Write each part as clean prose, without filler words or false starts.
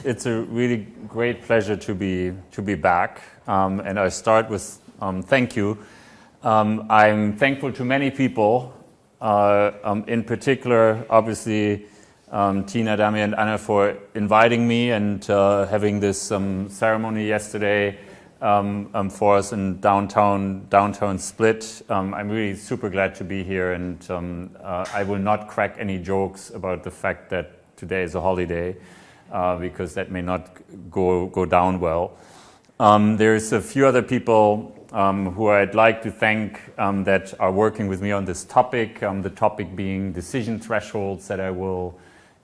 It's a really great pleasure to be back, and I start with thank you. I'm thankful to many people, in particular, obviously, Tina, Dami, and Anna for inviting me and having this ceremony yesterday for us in downtown Split. I'm really super glad to be here, and I will not crack any jokes about the fact that today is a holiday, because that may not go down well. There's a few other people who I'd like to thank that are working with me on this topic, the topic being decision thresholds, that I will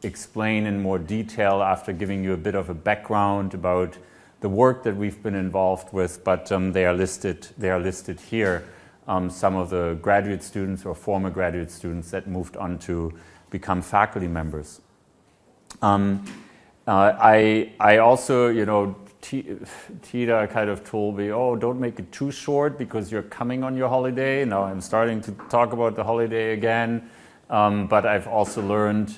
explain in more detail after giving you a bit of a background about the work that we've been involved with, but they are listed here. Some of the graduate students or former graduate students that moved on to become faculty members. I also, Tita kind of told me, oh, don't make it too short because you're coming on your holiday. Now I'm starting to talk about the holiday again, but I've also learned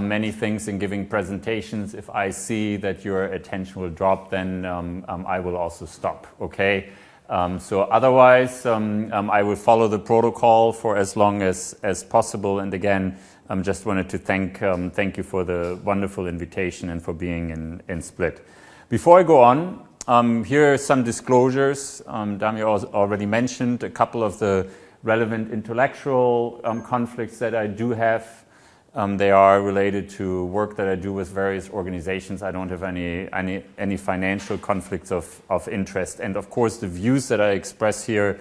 many things in giving presentations. If I see that your attention will drop, then I will also stop, okay? So otherwise, I will follow the protocol for as long as possible. And again, just wanted to thank you for the wonderful invitation and for being in Split. Before I go on, here are some disclosures. Dami already mentioned a couple of the relevant intellectual conflicts that I do have. They are related to work that I do with various organizations. I don't have any financial conflicts of interest. And of course, the views that I express here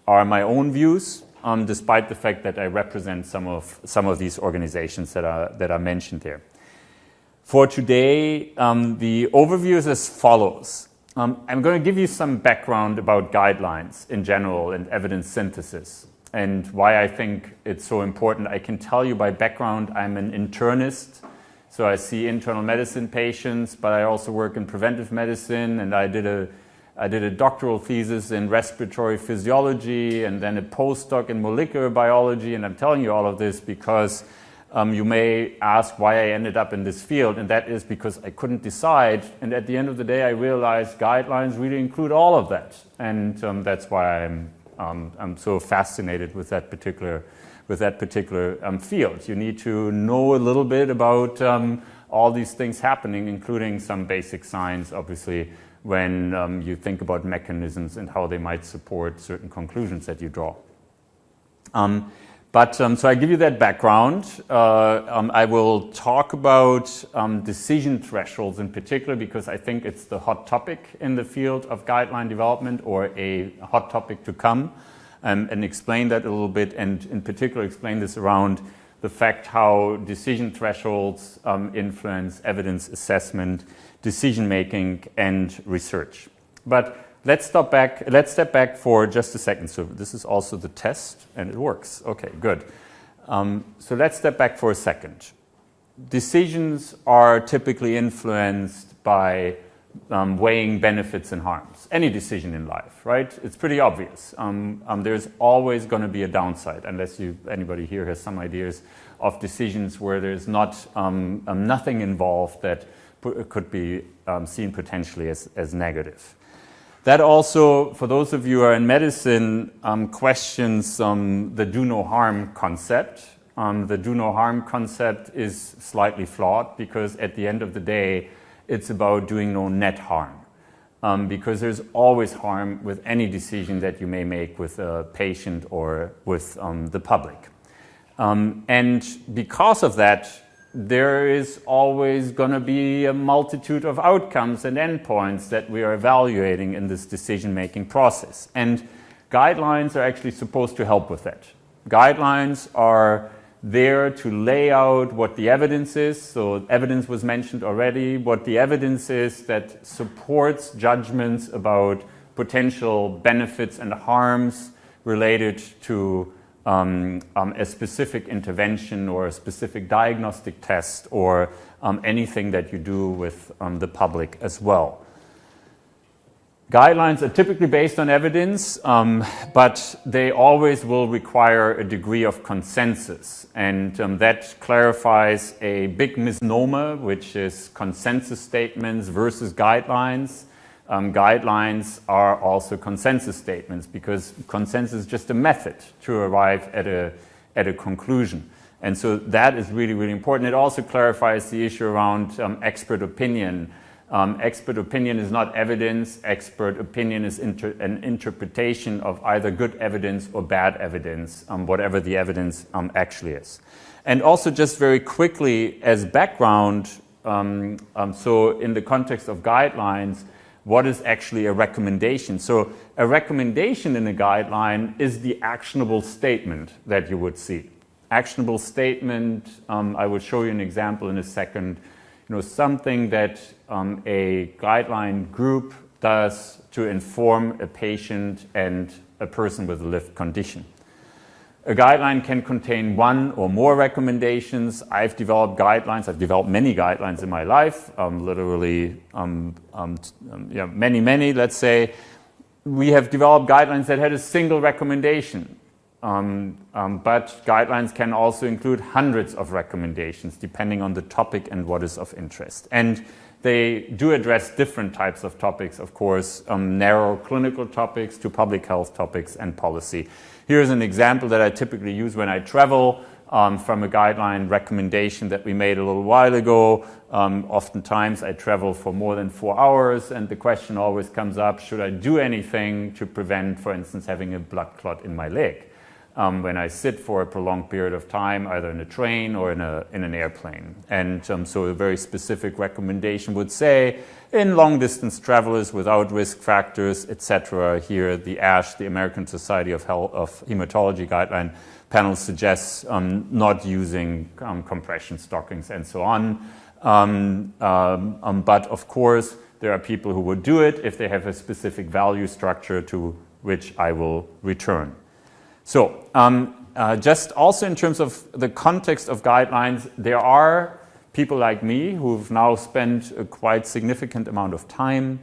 are my own views, despite the fact that I represent some of these organizations that are mentioned there. For today, the overview is as follows. I'm going to give you some background about guidelines in general and evidence synthesis and why I think it's so important. I can tell you by background, I'm an internist, so I see internal medicine patients, but I also work in preventive medicine, and I did a doctoral thesis in respiratory physiology and then a postdoc in molecular biology. And I'm telling you all of this because you may ask why I ended up in this field, and that is because I couldn't decide. And at the end of the day, I realized guidelines really include all of that, and that's why I'm so fascinated with that particular field. You need to know a little bit about all these things happening, including some basic science, obviously, when you think about mechanisms and how they might support certain conclusions that you draw. So I give you that background. I will talk about decision thresholds in particular because I think it's the hot topic in the field of guideline development, or a hot topic to come, and explain that a little bit, and in particular explain this around the fact how decision thresholds influence evidence assessment, decision making, and research. But let's step back for just a second. So this is also the test, and it works. Okay, good. So let's step back for a second. Decisions are typically influenced by weighing benefits and harms. Any decision in life, right? It's pretty obvious. There's always going to be a downside, unless anybody here has some ideas of decisions where there's nothing involved that could be seen potentially as negative. That also, for those of you who are in medicine, questions the do no harm concept. The do no harm concept is slightly flawed because at the end of the day, it's about doing no net harm. Because there's always harm with any decision that you may make with a patient or with the public. And because of that, there is always going to be a multitude of outcomes and endpoints that we are evaluating in this decision-making process. And guidelines are actually supposed to help with that. Guidelines are there to lay out what the evidence is. So evidence was mentioned already. What the evidence is that supports judgments about potential benefits and harms related to a specific intervention or a specific diagnostic test, or anything that you do with the public as well. Guidelines are typically based on evidence, but they always will require a degree of consensus. And that clarifies a big misnomer, which is consensus statements versus guidelines. Guidelines are also consensus statements because consensus is just a method to arrive at a conclusion. And so that is really, really important. It also clarifies the issue around expert opinion. Expert opinion is not evidence. Expert opinion is an interpretation of either good evidence or bad evidence, whatever the evidence actually is. And also just very quickly as background, so in the context of guidelines, what is actually a recommendation? So a recommendation in a guideline is the actionable statement that you would see. Actionable statement, I will show you an example in a second. Something that a guideline group does to inform a patient and a person with a lived condition. A guideline can contain one or more recommendations. I've developed guidelines. I've developed many guidelines in my life, literally many, let's say. We have developed guidelines that had a single recommendation. But guidelines can also include hundreds of recommendations depending on the topic and what is of interest. And they do address different types of topics, of course, narrow clinical topics to public health topics and policy. Here's an example that I typically use when I travel from a guideline recommendation that we made a little while ago. Oftentimes I travel for more than 4 hours and the question always comes up, should I do anything to prevent, for instance, having a blood clot in my leg? When I sit for a prolonged period of time, either in a train or in an airplane. And so a very specific recommendation would say, in long-distance travelers without risk factors, etc., here the ASH, the American Society of Hematology Guideline panel suggests not using compression stockings and so on. But of course, there are people who would do it if they have a specific value structure to which I will return. So just also in terms of the context of guidelines, there are people like me who've now spent a quite significant amount of time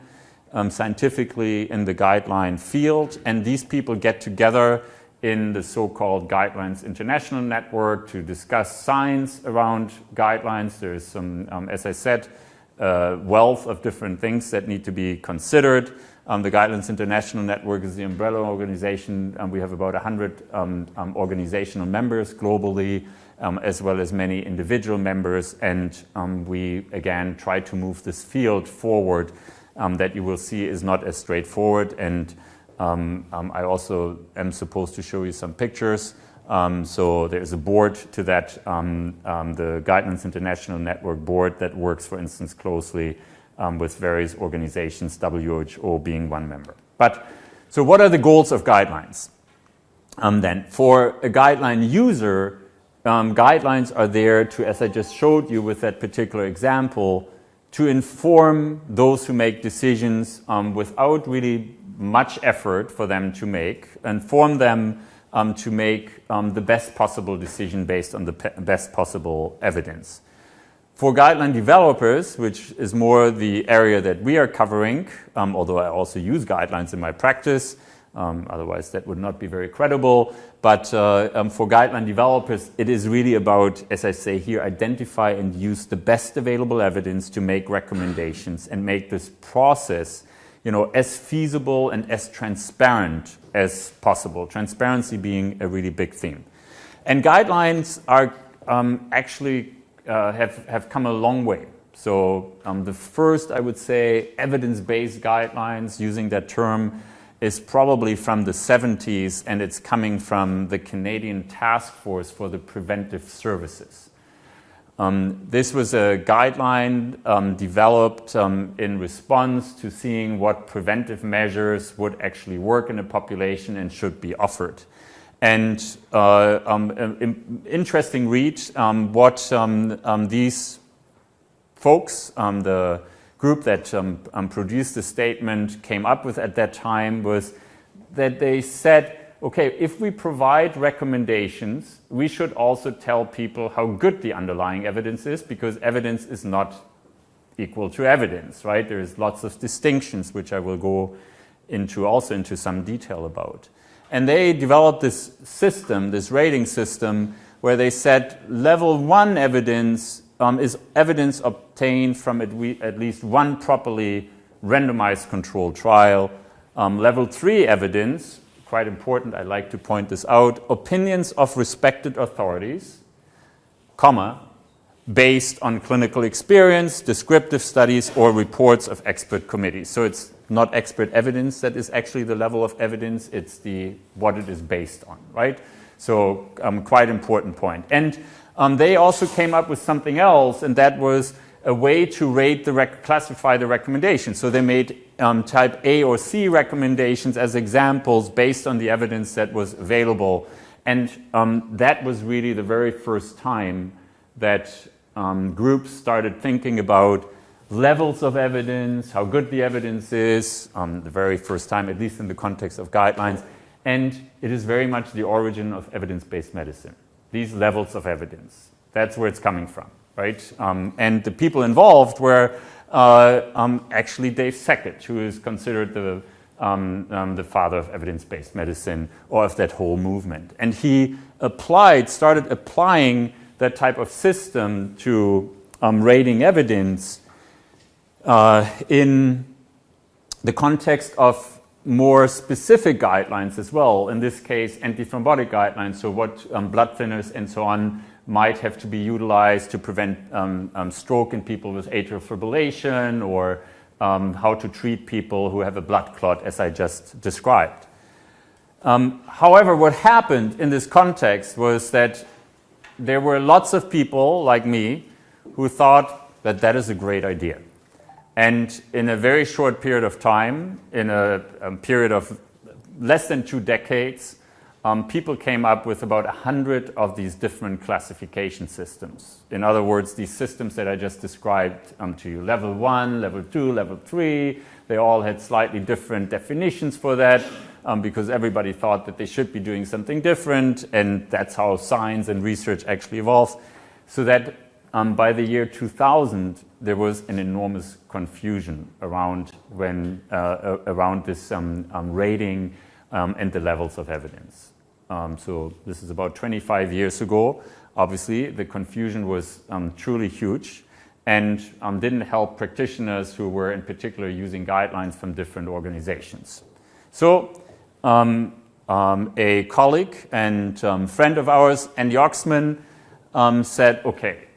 scientifically in the guideline field, and these people get together in the so-called Guidelines International Network to discuss science around guidelines. There's some, as I said, wealth of different things that need to be considered. The Guidelines International Network is the umbrella organization. We have about 100 organizational members globally, as well as many individual members. And we, again, try to move this field forward that you will see is not as straightforward. And I also am supposed to show you some pictures. So there's a board to that, the Guidelines International Network board that works, for instance, closely with various organizations, WHO being one member. But so what are the goals of guidelines? Then for a guideline user, guidelines are there to, as I just showed you with that particular example, to inform those who make decisions without really much effort for them to make, inform them to make the best possible decision based on the best possible evidence. For guideline developers, which is more the area that we are covering, although I also use guidelines in my practice, otherwise that would not be very credible, but for guideline developers, it is really about, as I say here, identify and use the best available evidence to make recommendations and make this process, as feasible and as transparent as possible. Transparency being a really big theme. And guidelines are actually have come a long way. So the first, I would say, evidence-based guidelines, using that term, is probably from the 70s, and it's coming from the Canadian Task Force for the Preventive Services. This was a guideline developed in response to seeing what preventive measures would actually work in a population and should be offered. And interesting read, what these folks, the group that produced the statement, came up with at that time was that they said, okay, if we provide recommendations, we should also tell people how good the underlying evidence is, because evidence is not equal to evidence, right? There's lots of distinctions, which I will go also into some detail about. And they developed this system, this rating system, where they said level 1 evidence is evidence obtained from at least one properly randomized controlled trial. Level 3 evidence, quite important, I like to point this out, opinions of respected authorities, comma, based on clinical experience, descriptive studies, or reports of expert committees. So it's not expert evidence that is actually the level of evidence, it's what it is based on, right? So quite important point. And they also came up with something else, and that was a way to rate classify the recommendations. So they made type A or C recommendations as examples based on the evidence that was available. And that was really the very first time that groups started thinking about levels of evidence, how good the evidence is, the very first time, at least in the context of guidelines. And it is very much the origin of evidence-based medicine, these levels of evidence. That's where it's coming from, right? And the people involved were actually Dave Sackett, who is considered the father of evidence-based medicine, or of that whole movement. And he started applying that type of system to rating evidence in the context of more specific guidelines as well. In this case, antithrombotic guidelines, so what blood thinners and so on might have to be utilized to prevent stroke in people with atrial fibrillation, or how to treat people who have a blood clot, as I just described. However, what happened in this context was that there were lots of people like me who thought that that is a great idea. And in a very short period of time, in a period of less than 2 decades, people came up with about 100 of these different classification systems. In other words, these systems that I just described to you, level 1, level 2, level 3, they all had slightly different definitions for that because everybody thought that they should be doing something different, and that's how science and research actually evolves. So that by the year 2000, there was an enormous confusion around this rating and the levels of evidence. So this is about 25 years ago. Obviously, the confusion was truly huge, and didn't help practitioners who were in particular using guidelines from different organizations. So a colleague and friend of ours, Andy Oxman, said, okay,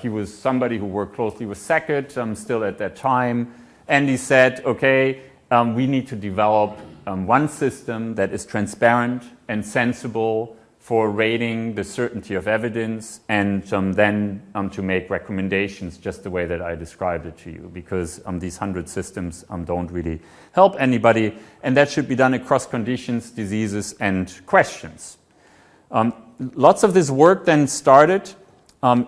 he was somebody who worked closely with Sackett still at that time, and he said, okay, we need to develop one system that is transparent and sensible for rating the certainty of evidence, and then to make recommendations just the way that I described it to you, because these 100 systems don't really help anybody, and that should be done across conditions, diseases, and questions. Lots of this work then started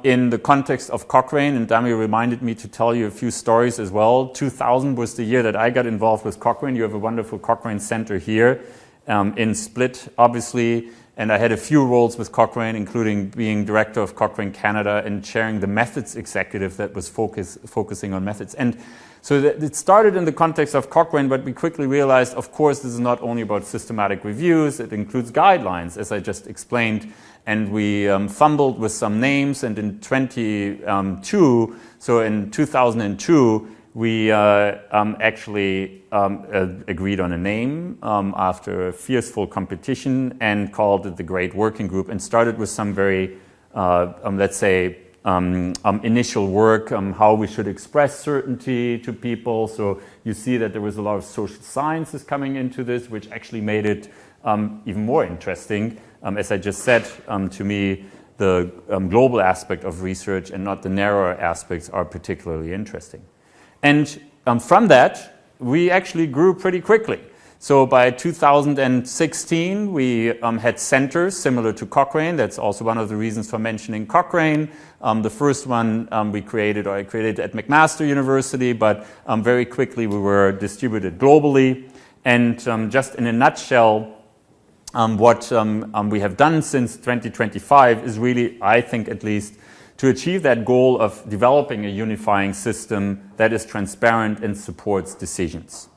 in the context of Cochrane, and Dami reminded me to tell you a few stories as well. 2000 was the year that I got involved with Cochrane. You have a wonderful Cochrane Center here in Split, obviously, and I had a few roles with Cochrane, including being director of Cochrane Canada and chairing the methods executive that was focusing on methods. And so it started in the context of Cochrane, but we quickly realized, of course, this is not only about systematic reviews, it includes guidelines, as I just explained. And we fumbled with some names, and in 2002, we actually agreed on a name after a fierceful competition, and called it the Great Working Group, and started with some very, let's say, initial work on how we should express certainty to people. So you see that there was a lot of social sciences coming into this, which actually made it even more interesting. As I just said, to me, the global aspect of research and not the narrower aspects are particularly interesting. And from that, we actually grew pretty quickly. So by 2016, we had centers similar to Cochrane. That's also one of the reasons for mentioning Cochrane. The first one I created at McMaster University, but very quickly we were distributed globally. And just in a nutshell, what we have done since 2025 is really, I think at least, to achieve that goal of developing a unifying system that is transparent and supports decisions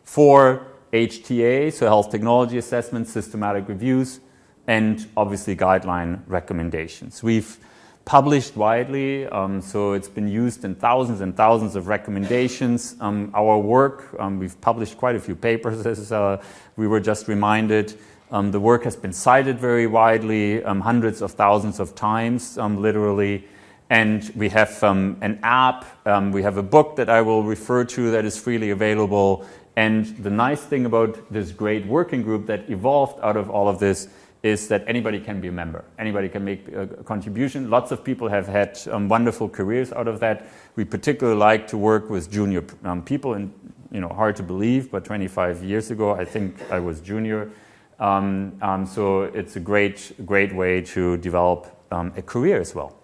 for HTA, so health technology assessments, systematic reviews, and obviously guideline recommendations. We've published widely, so it's been used in thousands and thousands of recommendations. Our work, we've published quite a few papers, as we were just reminded. The work has been cited very widely, hundreds of thousands of times, literally. And we have an app, we have a book that I will refer to that is freely available. And the nice thing about this great working group that evolved out of all of this is that anybody can be a member. Anybody can make a contribution. Lots of people have had wonderful careers out of that. We particularly like to work with junior people, and hard to believe, but 25 years ago, I think I was junior. So it's a great way to develop a career as well,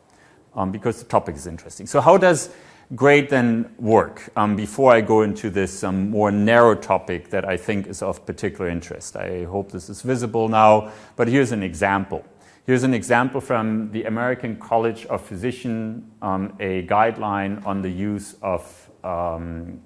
because the topic is interesting. So how does GRADE then work? Before I go into this more narrow topic that I think is of particular interest. I hope this is visible now, but here's an example. Here's an example from the American College of Physicians, a guideline on the use of GLP-1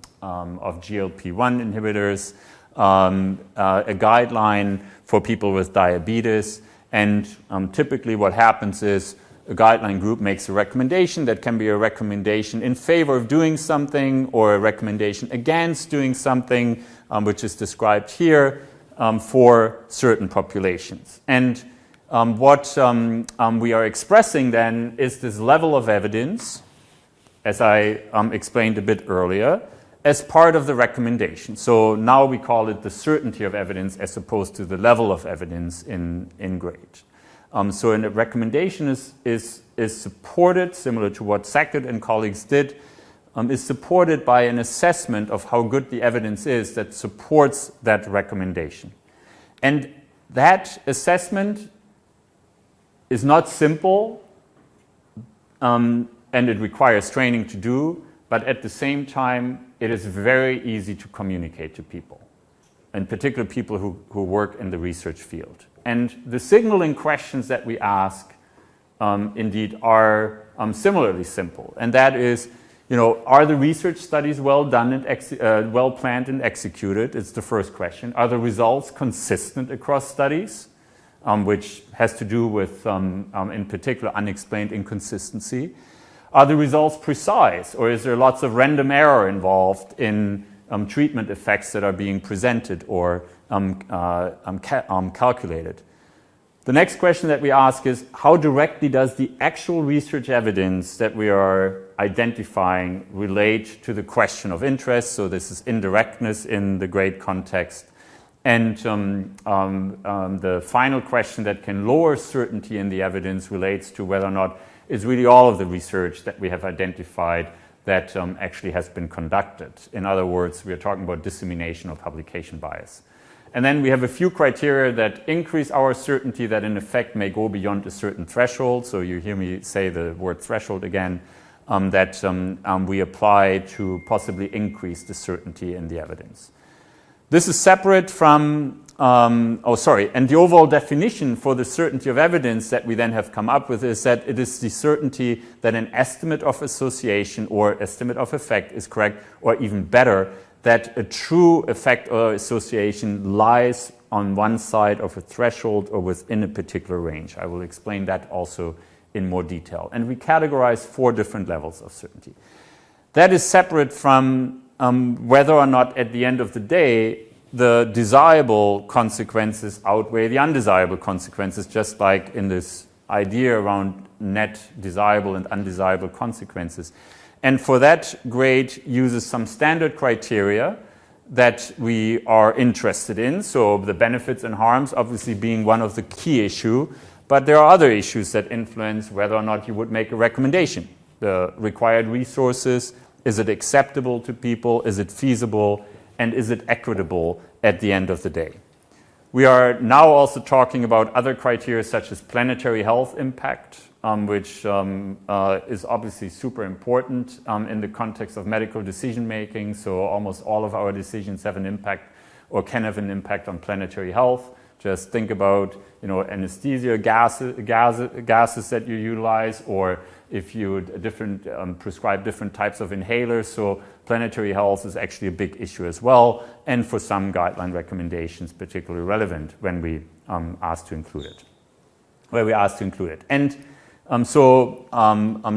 inhibitors, a guideline for people with diabetes, and typically what happens is a guideline group makes a recommendation that can be a recommendation in favor of doing something or a recommendation against doing something, which is described here, for certain populations. And what we are expressing then is this level of evidence, as I explained a bit earlier, as part of the recommendation. So now we call it the certainty of evidence as opposed to the level of evidence in GRADE. So a recommendation is supported, similar to what Sackett and colleagues did, is supported by an assessment of how good the evidence is that supports that recommendation. And that assessment is not simple, and it requires training to do, but at the same time, it is very easy to communicate to people, in particular people who work in the research field. And the signaling questions that we ask, indeed, are similarly simple. And that is, are the research studies well done and well planned and executed? It's the first question. Are the results consistent across studies, which has to do with, in particular, unexplained inconsistency? Are the results precise, or is there lots of random error involved in treatment effects that are being presented or calculated? The next question that we ask is, how directly does the actual research evidence that we are identifying relate to the question of interest? So this is indirectness in the GRADE context. And the final question that can lower certainty in the evidence relates to whether or not it's really all of the research that we have identified that actually has been conducted. In other words, we are talking about dissemination or publication bias. And then we have a few criteria that increase our certainty that in effect may go beyond a certain threshold. So you hear me say the word threshold again, that we apply to possibly increase the certainty in the evidence. This is separate from, and the overall definition for the certainty of evidence that we then have come up with is that it is the certainty that an estimate of association or estimate of effect is correct, or even better, that a true effect or association lies on one side of a threshold or within a particular range. I will explain that also in more detail. And we categorize 4 different levels of certainty. That is separate from whether or not at the end of the day the desirable consequences outweigh the undesirable consequences, just like in this idea around net desirable and undesirable consequences. And for that, GRADE uses some standard criteria that we are interested in. So the benefits and harms obviously being one of the key issues, but there are other issues that influence whether or not you would make a recommendation. The required resources, is it acceptable to people, is it feasible, and is it equitable at the end of the day? We are now also talking about other criteria such as planetary health impact, which is obviously super important in the context of medical decision making. So almost all of our decisions have an impact or can have an impact on planetary health. Just think about, anesthesia, gases that you utilize, or if you prescribe different types of inhalers. So planetary health is actually a big issue as well, and for some guideline recommendations particularly relevant when we asked to include it. And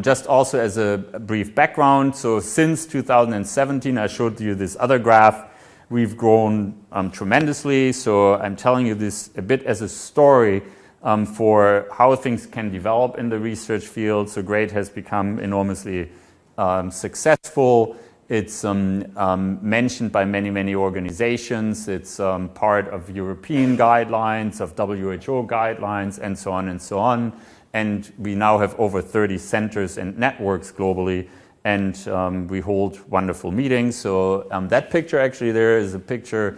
just also as a brief background, so since 2017, I showed you this other graph. We've grown tremendously, so I'm telling you this a bit as a story for how things can develop in the research field. So GRADE has become enormously successful. It's mentioned by many, many organizations. It's part of European guidelines, of WHO guidelines, and so on and so on. And we now have over 30 centers and networks globally, and we hold wonderful meetings. So that picture actually there is a picture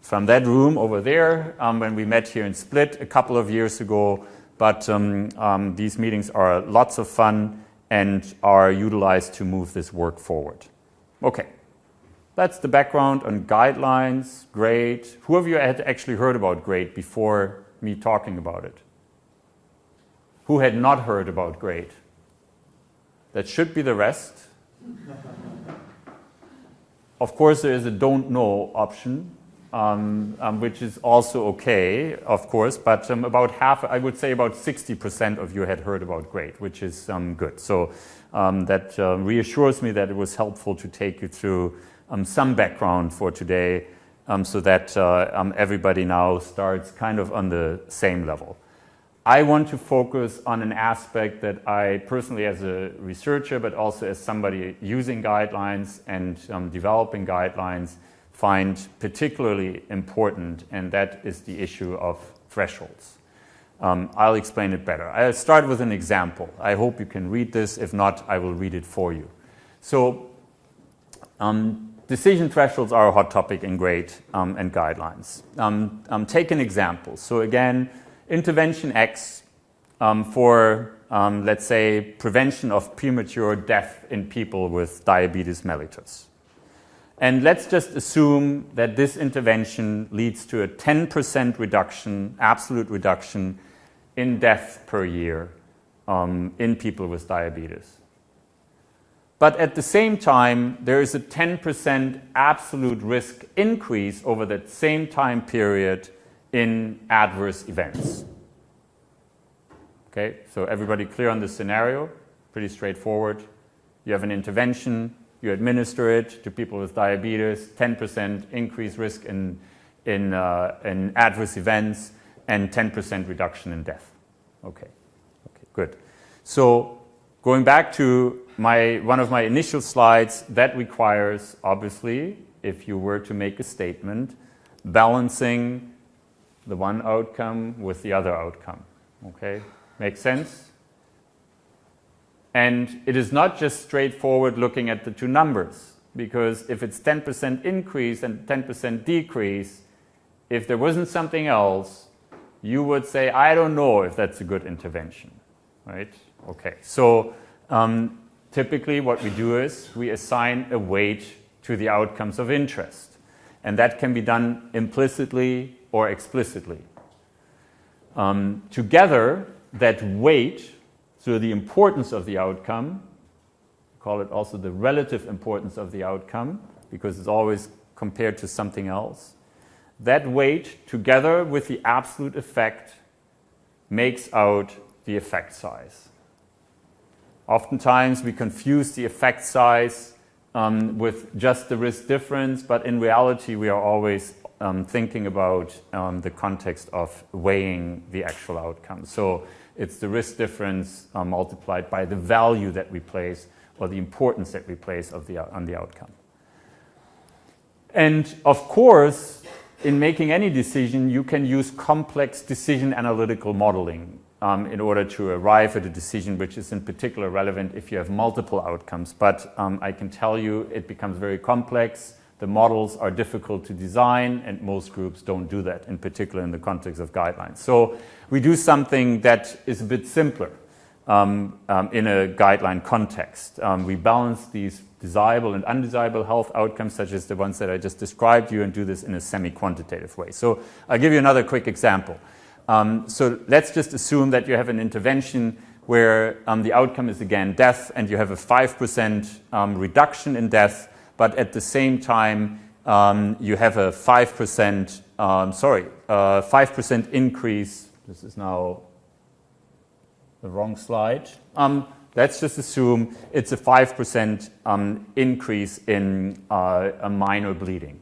from that room over there when we met here in Split a couple of years ago. But these meetings are lots of fun and are utilized to move this work forward. Okay, that's the background on guidelines, GRADE. Who of you had actually heard about GRADE before me talking about it? Who had not heard about GRADE? That should be the rest. Of course, there is a don't know option, which is also okay, of course, but about half, I would say about 60% of you had heard about GRADE, which is good. So that reassures me that it was helpful to take you through some background for today so that everybody now starts kind of on the same level. I want to focus on an aspect that I personally, as a researcher, but also as somebody using guidelines and developing guidelines, find particularly important, and that is the issue of thresholds. I'll explain it better. I'll start with an example. I hope you can read this. If not, I will read it for you. So decision thresholds are a hot topic in GRADE and guidelines. Take an example. So again, intervention X for, let's say, prevention of premature death in people with diabetes mellitus. And let's just assume that this intervention leads to a 10% reduction, absolute reduction, in death per year in people with diabetes. But at the same time, there is a 10% absolute risk increase over that same time period in adverse events. Okay, so everybody clear on this scenario? Pretty straightforward. You have an intervention, you administer it to people with diabetes, 10% increased risk in adverse events, and 10% reduction in death. Okay, good. So going back to one of my initial slides, that requires, obviously, if you were to make a statement, balancing the one outcome with the other outcome. Okay, makes sense? And it is not just straightforward looking at the two numbers, because if it's 10% increase and 10% decrease, if there wasn't something else, you would say, I don't know if that's a good intervention, right? Okay, so typically what we do is we assign a weight to the outcomes of interest, and that can be done implicitly or explicitly. Together, that weight, so the importance of the outcome, call it also the relative importance of the outcome, because it's always compared to something else. That weight, together with the absolute effect, makes out the effect size. Oftentimes, we confuse the effect size with just the risk difference, but in reality, we are always thinking about the context of weighing the actual outcome. So it's the risk difference multiplied by the value that we place, or the importance that we place on the outcome. And of course, in making any decision, you can use complex decision analytical modeling in order to arrive at a decision which is in particular relevant if you have multiple outcomes. But I can tell you it becomes very complex. The models are difficult to design, and most groups don't do that, in particular in the context of guidelines. So we do something that is a bit simpler. in a guideline context. We balance these desirable and undesirable health outcomes, such as the ones that I just described you, and do this in a semi-quantitative way. So I'll give you another quick example. So let's just assume that you have an intervention where the outcome is again death, and you have a 5% reduction in death, but at the same time you have a 5% increase. This is now the wrong slide. Let's just assume it's a 5% increase in a minor bleeding.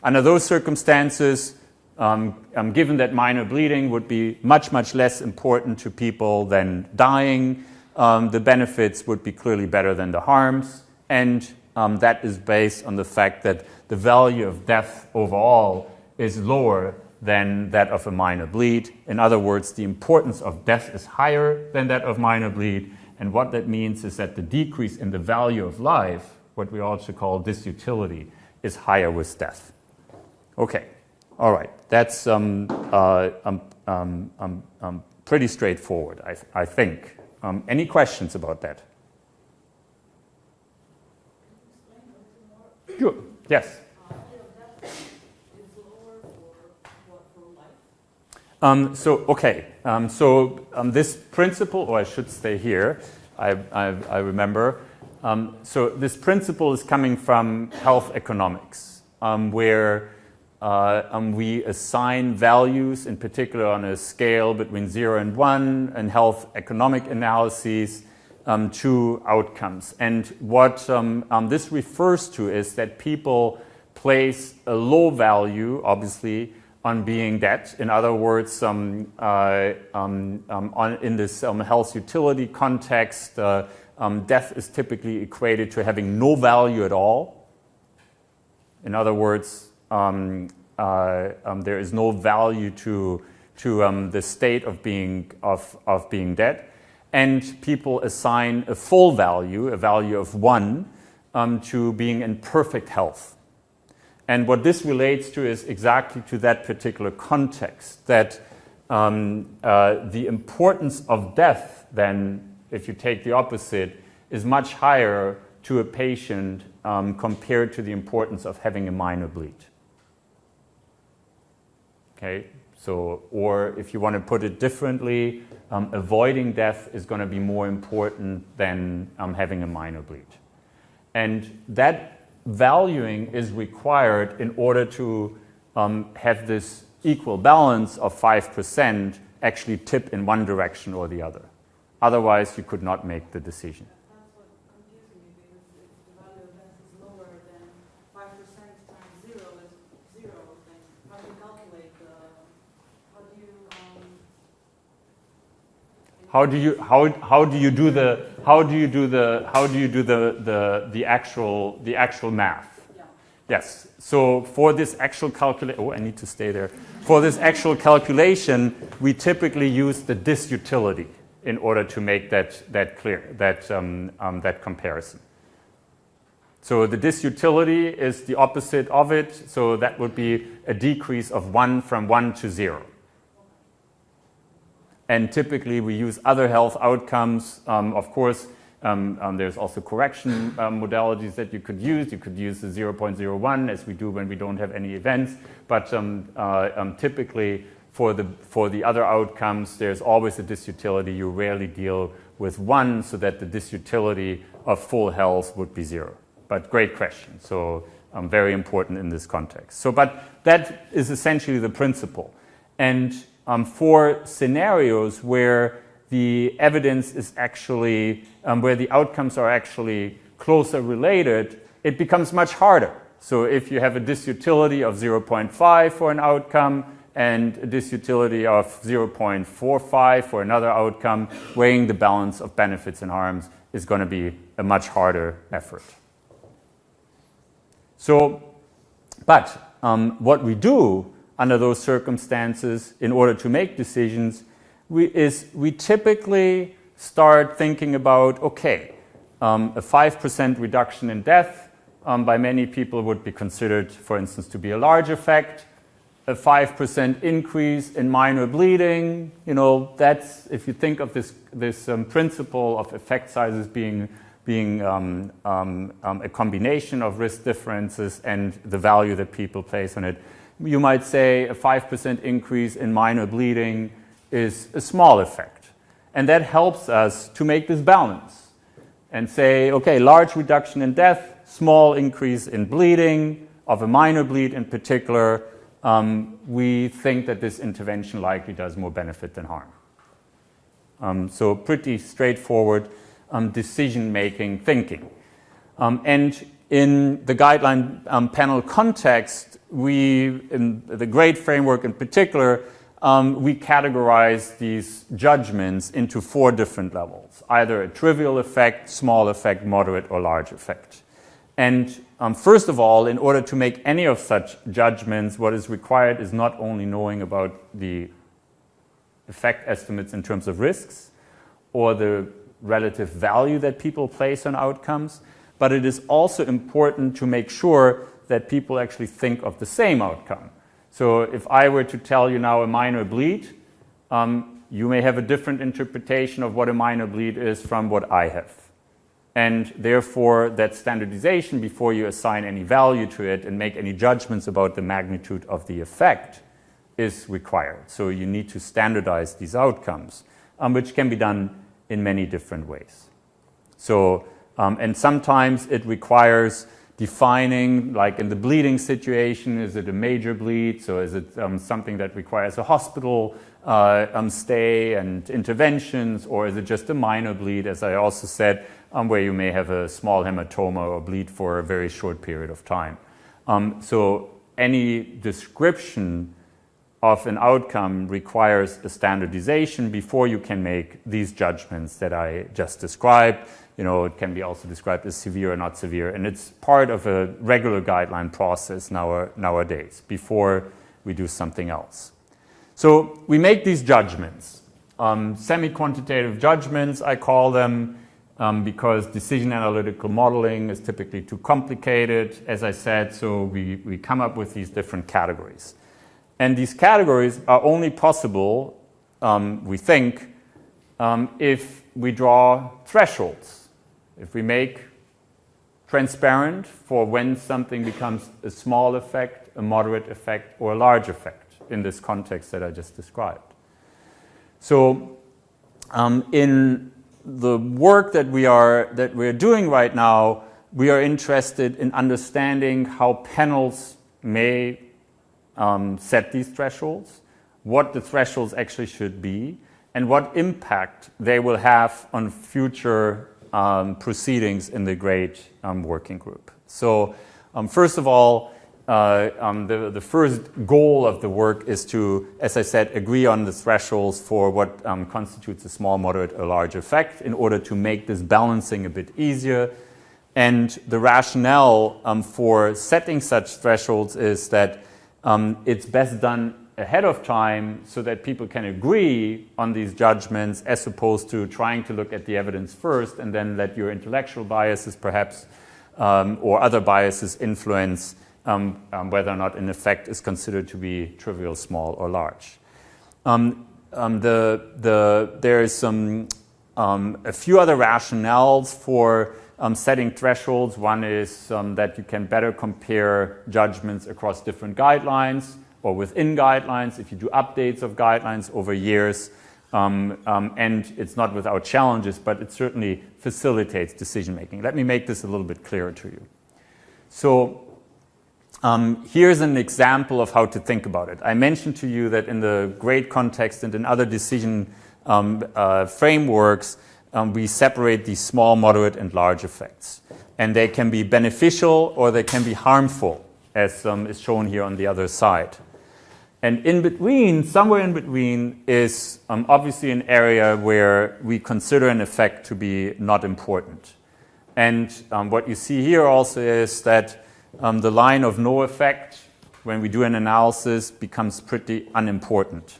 Under those circumstances, given that minor bleeding would be much, much less important to people than dying, the benefits would be clearly better than the harms, and that is based on the fact that the value of death overall is lower than that of a minor bleed. In other words, the importance of death is higher than that of minor bleed, and what that means is that the decrease in the value of life, what we also call disutility, is higher with death. Okay, all right, that's pretty straightforward, I think. Any questions about that? Sure, yes. This principle, or I should stay here, I remember. So this principle is coming from health economics, where we assign values, in particular on a scale between 0 and 1, in health economic analyses, to outcomes. And what this refers to is that people place a low value, obviously, on being dead. In other words, in this health utility context, death is typically equated to having no value at all. In other words, there is no value to the state of being dead, and people assign a full value, a value of 1, to being in perfect health. And what this relates to is exactly to that particular context, that the importance of death, then, if you take the opposite, is much higher to a patient compared to the importance of having a minor bleed. Okay, so, or if you want to put it differently, avoiding death is going to be more important than having a minor bleed. And that valuing is required in order to have this equal balance of 5% actually tip in one direction or the other. Otherwise, you could not make the decision. That's what confusing me, because if the value of death is lower than 5% times 0 is 0, then how do you calculate how do you do the actual math? Yeah. Yes. So for this actual calculation, I need to stay there. For this actual calculation, we typically use the disutility in order to make that clear, that comparison. So the disutility is the opposite of it. So that would be a decrease of 1 from 1 to 0. And typically we use other health outcomes. Of course, there's also correction modalities that you could use. You could use the 0.01 as we do when we don't have any events. But typically for the other outcomes, there's always a disutility. You rarely deal with 1, so that the disutility of full health would be 0. But great question. So very important in this context. So, but that is essentially the principle. And for scenarios where the evidence is actually, where the outcomes are actually closer related, it becomes much harder. So if you have a disutility of 0.5 for an outcome and a disutility of 0.45 for another outcome, weighing the balance of benefits and harms is going to be a much harder effort. So, but what we do under those circumstances in order to make decisions we typically start thinking about, okay, a 5% reduction in death by many people would be considered, for instance, to be a large effect. a 5% increase in minor bleeding, that's, if you think of this principle of effect sizes being a combination of risk differences and the value that people place on it, you might say a 5% increase in minor bleeding is a small effect. And that helps us to make this balance and say, okay, large reduction in death, small increase in bleeding, of a minor bleed in particular, we think that this intervention likely does more benefit than harm. So pretty straightforward decision-making thinking. And in the guideline panel context, in the GRADE framework in particular, we categorize these judgments into 4 different levels, either a trivial effect, small effect, moderate, or large effect. And first of all, in order to make any of such judgments, what is required is not only knowing about the effect estimates in terms of risks or the relative value that people place on outcomes, but it is also important to make sure that people actually think of the same outcome. So if I were to tell you now a minor bleed, you may have a different interpretation of what a minor bleed is from what I have. And therefore, that standardization before you assign any value to it and make any judgments about the magnitude of the effect is required. So you need to standardize these outcomes, which can be done in many different ways. So, and sometimes it requires defining, like in the bleeding situation, is it a major bleed? So is it something that requires a hospital stay and interventions, or is it just a minor bleed, as I also said, where you may have a small hematoma or bleed for a very short period of time. So any description of an outcome requires a standardization before you can make these judgments that I just described. It can be also described as severe or not severe, and it's part of a regular guideline process nowadays before we do something else. So we make these judgments, semi-quantitative judgments, I call them, because decision analytical modeling is typically too complicated, as I said, so we come up with these different categories. And these categories are only possible, we think, if we draw thresholds. If we make transparent for when something becomes a small effect, a moderate effect, or a large effect in this context that I just described. So in the work that we're doing right now, we are interested in understanding how panels may set these thresholds, what the thresholds actually should be, and what impact they will have on future proceedings in the GRADE working group. So first of all, the first goal of the work is to, as I said, agree on the thresholds for what constitutes a small, moderate, or large effect in order to make this balancing a bit easier. And the rationale for setting such thresholds is that it's best done ahead of time so that people can agree on these judgments as opposed to trying to look at the evidence first and then let your intellectual biases perhaps or other biases influence whether or not an effect is considered to be trivial, small, or large. There is a few other rationales for setting thresholds. One is that you can better compare judgments across different guidelines or within guidelines if you do updates of guidelines over years. And it's not without challenges, but it certainly facilitates decision-making. Let me make this a little bit clearer to you. So here's an example of how to think about it. I mentioned to you that in the GRADE context and in other decision frameworks, we separate these small, moderate, and large effects. And they can be beneficial or they can be harmful, as is shown here on the other side. And in between, somewhere in between, is obviously an area where we consider an effect to be not important. And what you see here also is that the line of no effect, when we do an analysis, becomes pretty unimportant.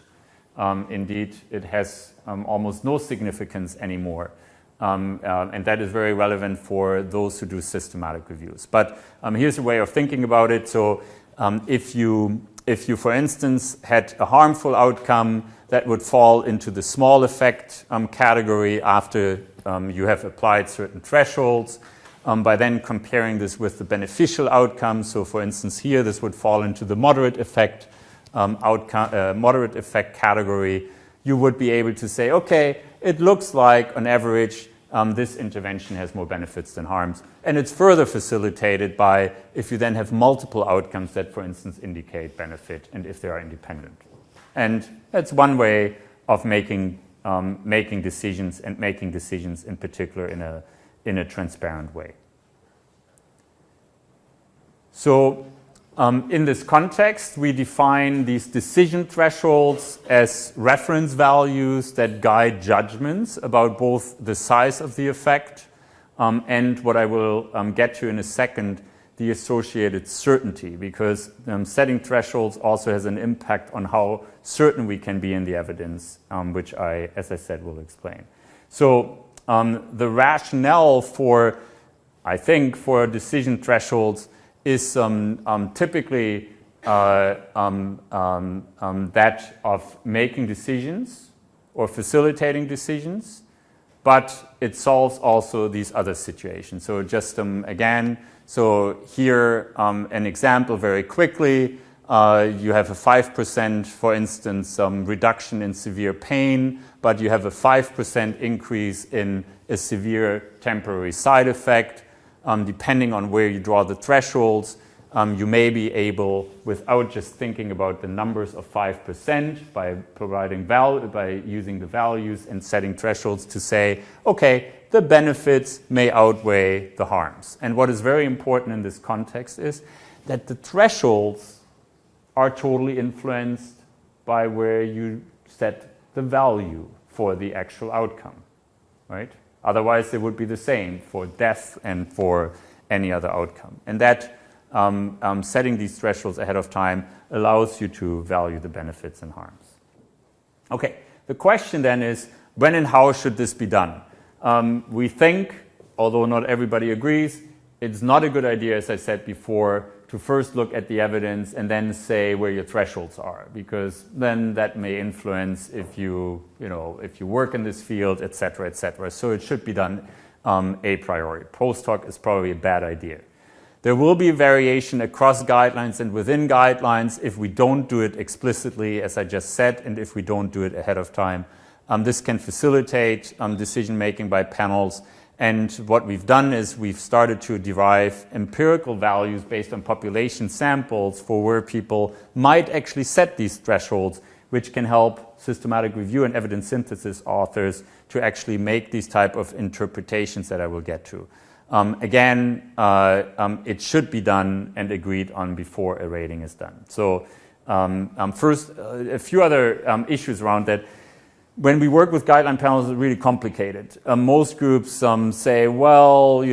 Indeed, it has almost no significance anymore. And that is very relevant for those who do systematic reviews. But here's a way of thinking about it. So if you if you, for instance, had a harmful outcome, that would fall into the small effect category after you have applied certain thresholds. By then comparing this with the beneficial outcome, so for instance here, this would fall into the moderate effect moderate effect category. You would be able to say, okay, it looks like on average this intervention has more benefits than harms. And it's further facilitated by if you then have multiple outcomes that, for instance, indicate benefit and if they are independent. And that's one way of making decisions, and making decisions in particular in a transparent way. So in this context, we define these decision thresholds as reference values that guide judgments about both the size of the effect and what I will get to in a second, the associated certainty, because setting thresholds also has an impact on how certain we can be in the evidence, which I, as I said, will explain. So the rationale for, I think, for decision thresholds is typically that of making decisions or facilitating decisions, but it solves also these other situations. So just again, so here an example very quickly. You have a 5%, for instance, reduction in severe pain, but you have a 5% increase in a severe temporary side effect. Depending on where you draw the thresholds, you may be able, without just thinking about the numbers of 5%, by using the values and setting thresholds to say, okay, the benefits may outweigh the harms. And what is very important in this context is that the thresholds are totally influenced by where you set the value for the actual outcome, right? Otherwise, they would be the same for death and for any other outcome. And that setting these thresholds ahead of time allows you to value the benefits and harms. Okay, the question then is, when and how should this be done? We think, although not everybody agrees, it's not a good idea, as I said before, to first look at the evidence and then say where your thresholds are, because then that may influence if you work in this field, et cetera, et cetera. So it should be done a priori. Post hoc is probably a bad idea. There will be variation across guidelines and within guidelines if we don't do it explicitly, as I just said, and if we don't do it ahead of time. This can facilitate decision-making by panels. And what we've done is we've started to derive empirical values based on population samples for where people might actually set these thresholds, which can help systematic review and evidence synthesis authors to actually make these type of interpretations that I will get to. Again, it should be done and agreed on before a rating is done. So first, a few other issues around that. When we work with guideline panels, it's really complicated. Most groups say, well,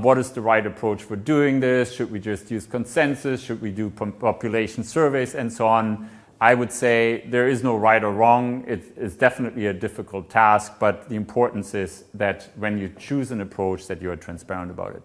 what is the right approach for doing this? Should we just use consensus? Should we do population surveys and so on? I would say there is no right or wrong. It is definitely a difficult task, but the importance is that when you choose an approach that you are transparent about it.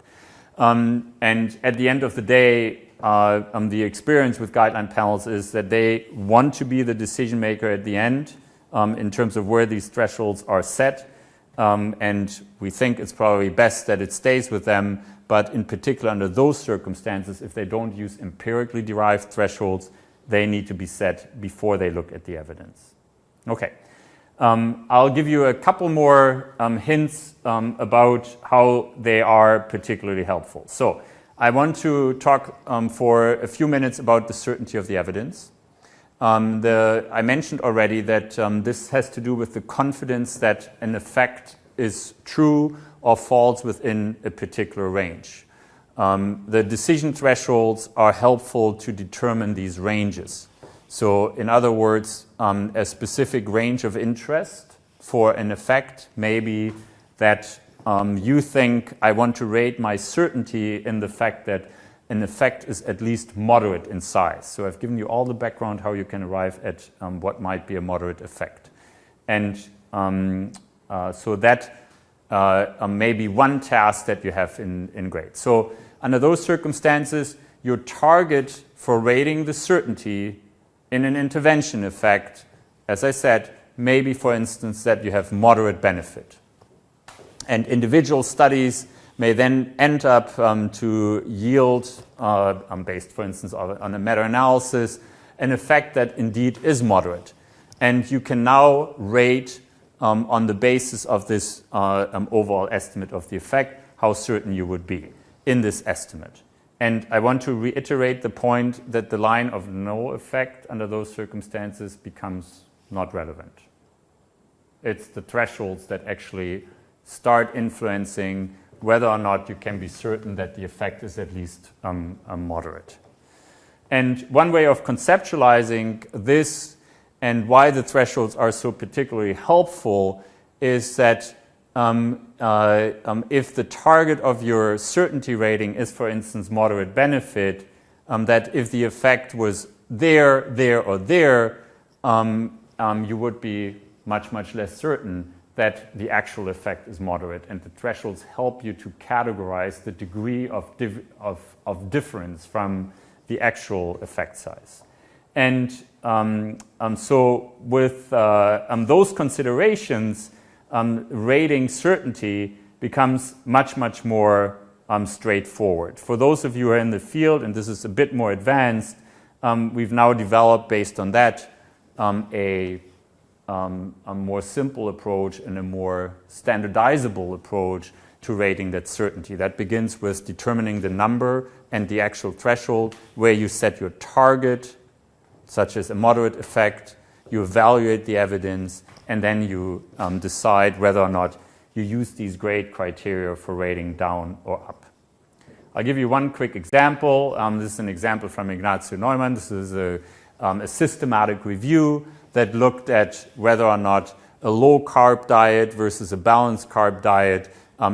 And at the end of the day, the experience with guideline panels is that they want to be the decision maker at the end. In terms of where these thresholds are set, and we think it's probably best that it stays with them, but in particular under those circumstances, if they don't use empirically derived thresholds, they need to be set before they look at the evidence. Okay, I'll give you a couple more hints about how they are particularly helpful. So I want to talk for a few minutes about the certainty of the evidence. I mentioned already that this has to do with the confidence that an effect is true or falls within a particular range. The decision thresholds are helpful to determine these ranges. So in other words, a specific range of interest for an effect may be that you think I want to rate my certainty in the fact that an effect is at least moderate in size. So I've given you all the background how you can arrive at what might be a moderate effect. And so that may be one task that you have in grade. So under those circumstances, your target for rating the certainty in an intervention effect, as I said, maybe, for instance, that you have moderate benefit. And individual studies may then end up to yield, based, for instance, on a meta-analysis, an effect that indeed is moderate. And you can now rate on the basis of this overall estimate of the effect how certain you would be in this estimate. And I want to reiterate the point that the line of no effect under those circumstances becomes not relevant. It's the thresholds that actually start influencing whether or not you can be certain that the effect is at least moderate. And one way of conceptualizing this and why the thresholds are so particularly helpful is that if the target of your certainty rating is, for instance, moderate benefit, that if the effect was there, or there, you would be much, much less certain that the actual effect is moderate. And the thresholds help you to categorize the degree of difference from the actual effect size. And so with those considerations, rating certainty becomes much, much more straightforward. For those of you who are in the field, and this is a bit more advanced, we've now developed, based on that, a more simple approach and a more standardizable approach to rating that certainty. That begins with determining the number and the actual threshold where you set your target, such as a moderate effect, you evaluate the evidence, and then you decide whether or not you use these grade criteria for rating down or up. I'll give you one quick example. This is an example from Ignacio Neumann. This is a systematic review that looked at whether or not a low-carb diet versus a balanced carb diet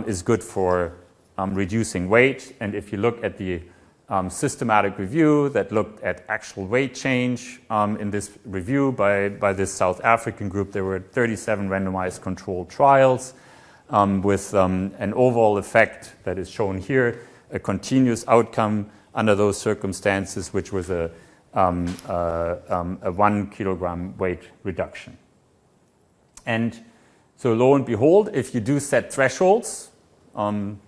is good for reducing weight. And if you look at the systematic review that looked at actual weight change in this review by this South African group, there were 37 randomized controlled trials with an overall effect that is shown here, a continuous outcome under those circumstances, which was a 1 kilogram weight reduction. And so lo and behold, if you do set thresholds, in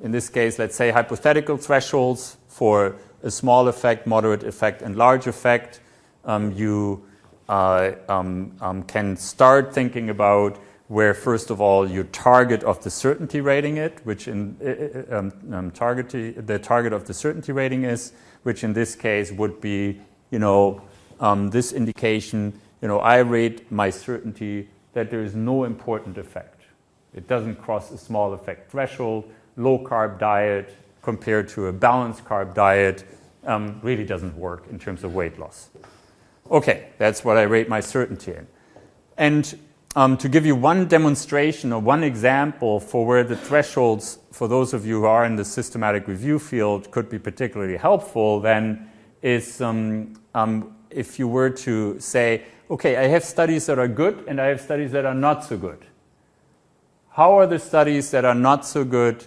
this case, let's say hypothetical thresholds for a small effect, moderate effect, and large effect, you can start thinking about where, first of all, your target of the certainty rating which in the target of the certainty rating is, which in this case would be, this indication, I rate my certainty that there is no important effect. It doesn't cross a small effect threshold. Low carb diet compared to a balanced carb diet really doesn't work in terms of weight loss. Okay, that's what I rate my certainty in. And to give you one demonstration or one example for where the thresholds, for those of you who are in the systematic review field, could be particularly helpful, then is if you were to say, okay, I have studies that are good and I have studies that are not so good. How are the studies that are not so good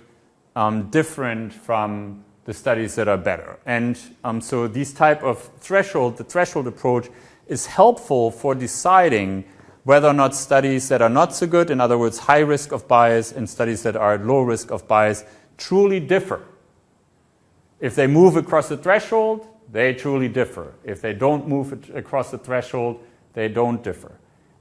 different from the studies that are better? And so these type of the threshold approach is helpful for deciding whether or not studies that are not so good, in other words, high risk of bias, and studies that are low risk of bias, truly differ. If they move across the threshold, they truly differ. If they don't move across the threshold, they don't differ.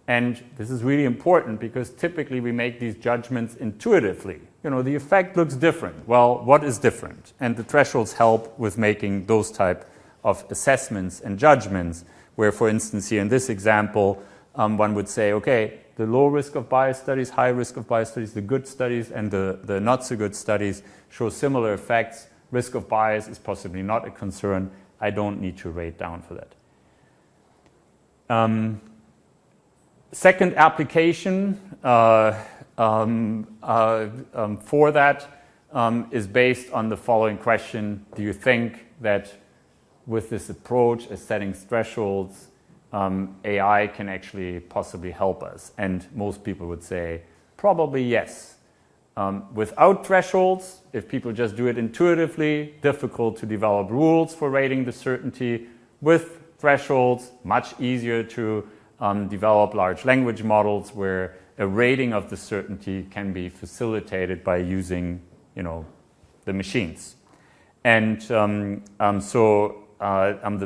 And this is really important because typically we make these judgments intuitively. The effect looks different. Well, what is different? And the thresholds help with making those type of assessments and judgments where, for instance, here in this example, one would say, okay, the low risk of bias studies, high risk of bias studies, the good studies and the not so good studies show similar effects. Risk of bias is possibly not a concern. I don't need to rate down for that. Second application for that is based on the following question. Do you think that with this approach as setting thresholds, AI can actually possibly help us? And most people would say probably yes. Without thresholds, if people just do it intuitively, difficult to develop rules for rating the certainty. With thresholds, much easier to develop large language models where a rating of the certainty can be facilitated by using, the machines. And the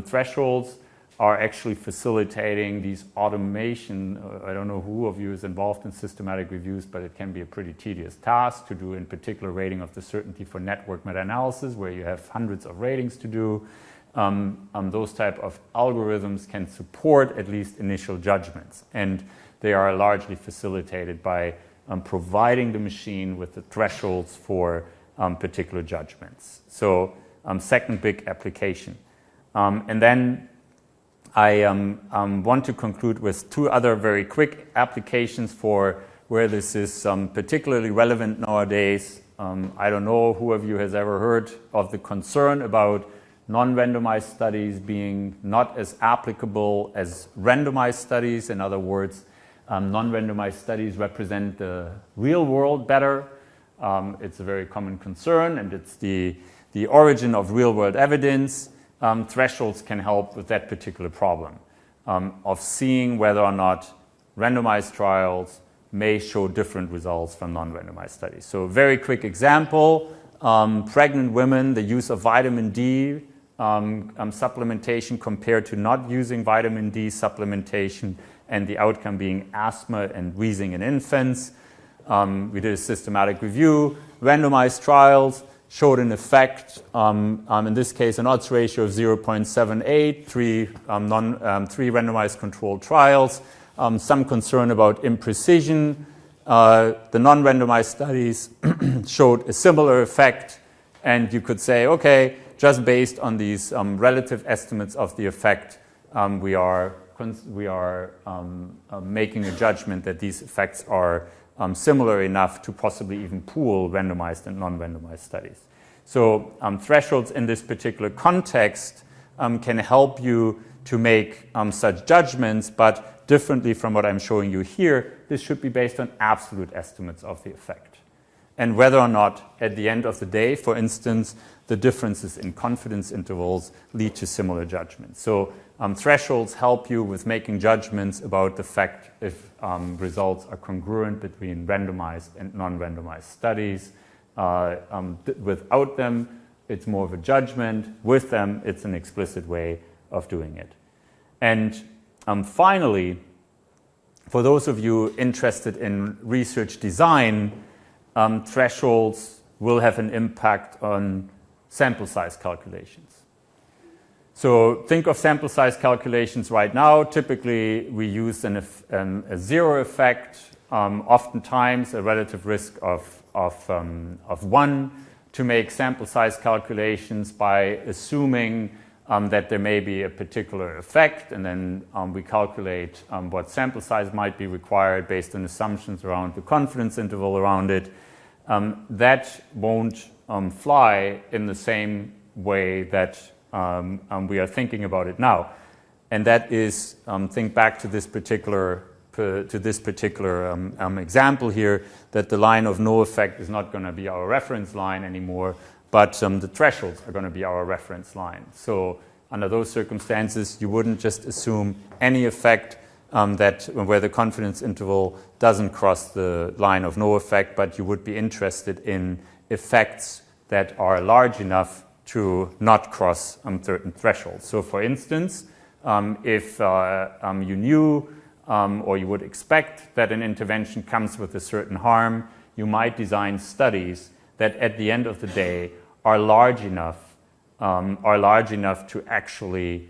thresholds are actually facilitating these automation. I don't know who of you is involved in systematic reviews, but it can be a pretty tedious task to do, in particular, rating of the certainty for network meta-analysis, where you have hundreds of ratings to do. Those type of algorithms can support at least initial judgments, and they are largely facilitated by providing the machine with the thresholds for particular judgments. So second big application. And then I want to conclude with two other very quick applications for where this is particularly relevant nowadays. I don't know who of you has ever heard of the concern about non-randomized studies being not as applicable as randomized studies. In other words, non-randomized studies represent the real world better. It's a very common concern, and it's the origin of real-world evidence. Thresholds can help with that particular problem of seeing whether or not randomized trials may show different results from non-randomized studies. So a very quick example, pregnant women, the use of vitamin D supplementation compared to not using vitamin D supplementation, and the outcome being asthma and wheezing in infants. We did a systematic review, randomized trials, showed an effect, in this case an odds ratio of 0.78, three randomized controlled trials, some concern about imprecision. The non-randomized studies showed a similar effect, and you could say, okay, just based on these relative estimates of the effect, we are making a judgment that these effects are similar enough to possibly even pool randomized and non-randomized studies. So thresholds in this particular context can help you to make such judgments, but differently from what I'm showing you here, this should be based on absolute estimates of the effect. And whether or not, at the end of the day, for instance, the differences in confidence intervals lead to similar judgments. So thresholds help you with making judgments about the fact if results are congruent between randomized and non-randomized studies. Without them, it's more of a judgment. With them, it's an explicit way of doing it. And finally, for those of you interested in research design, thresholds will have an impact on sample size calculations. So think of sample size calculations right now. Typically, we use a zero effect, oftentimes a relative risk of 1 to make sample size calculations by assuming that there may be a particular effect, and then we calculate what sample size might be required based on assumptions around the confidence interval around it. That won't fly in the same way that we are thinking about it now. And that is, think back to this particular example here, that the line of no effect is not going to be our reference line anymore, but the thresholds are going to be our reference line. So under those circumstances, you wouldn't just assume any effect where the confidence interval doesn't cross the line of no effect, but you would be interested in effects that are large enough to not cross certain thresholds. So for instance, if you knew or you would expect that an intervention comes with a certain harm, you might design studies that at the end of the day are large enough to actually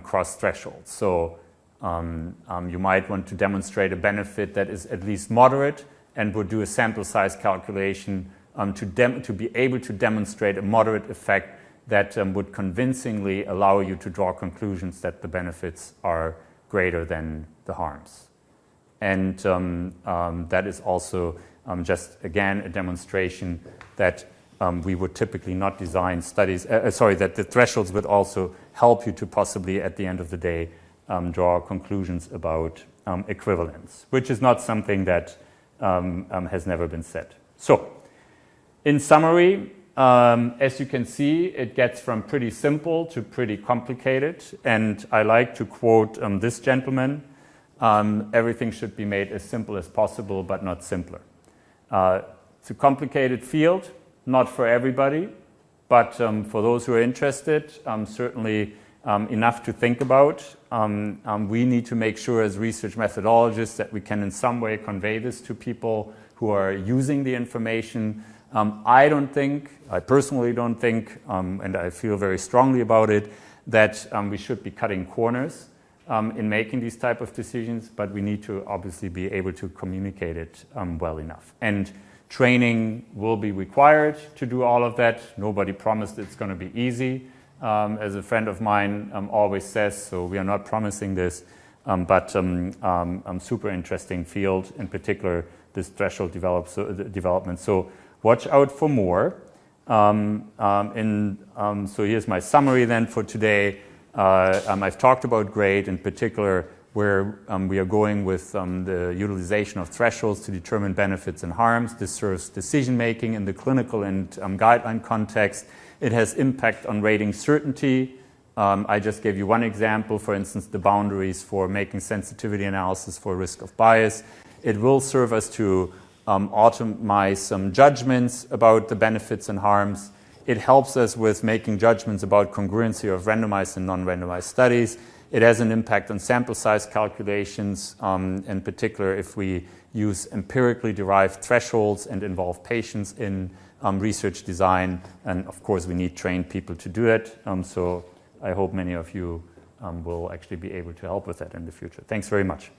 cross thresholds. So you might want to demonstrate a benefit that is at least moderate, and would do a sample size calculation to be able to demonstrate a moderate effect that would convincingly allow you to draw conclusions that the benefits are greater than the harms. And that is also just, again, a demonstration that we would typically not design studies, that the thresholds would also help you to possibly, at the end of the day, draw conclusions about equivalence, which is not something that has never been said. So, in summary, as you can see, it gets from pretty simple to pretty complicated. And I like to quote this gentleman, everything should be made as simple as possible, but not simpler. It's a complicated field, not for everybody, but for those who are interested, certainly enough to think about. We need to make sure as research methodologists that we can in some way convey this to people who are using the information. I personally don't think, and I feel very strongly about it, that we should be cutting corners in making these type of decisions, but we need to obviously be able to communicate it well enough. And training will be required to do all of that. Nobody promised it's going to be easy. As a friend of mine always says, so we are not promising this, but super interesting field, in particular this threshold development. So watch out for more. So here's my summary then for today. I've talked about GRADE, in particular where we are going with the utilization of thresholds to determine benefits and harms. This serves decision making in the clinical and guideline context. It has impact on rating certainty. I just gave you one example, for instance, the boundaries for making sensitivity analysis for risk of bias. It will serve us to automate some judgments about the benefits and harms. It helps us with making judgments about congruency of randomized and non-randomized studies. It has an impact on sample size calculations, in particular if we use empirically derived thresholds and involve patients in research design. And of course, we need trained people to do it. So I hope many of you will actually be able to help with that in the future. Thanks very much.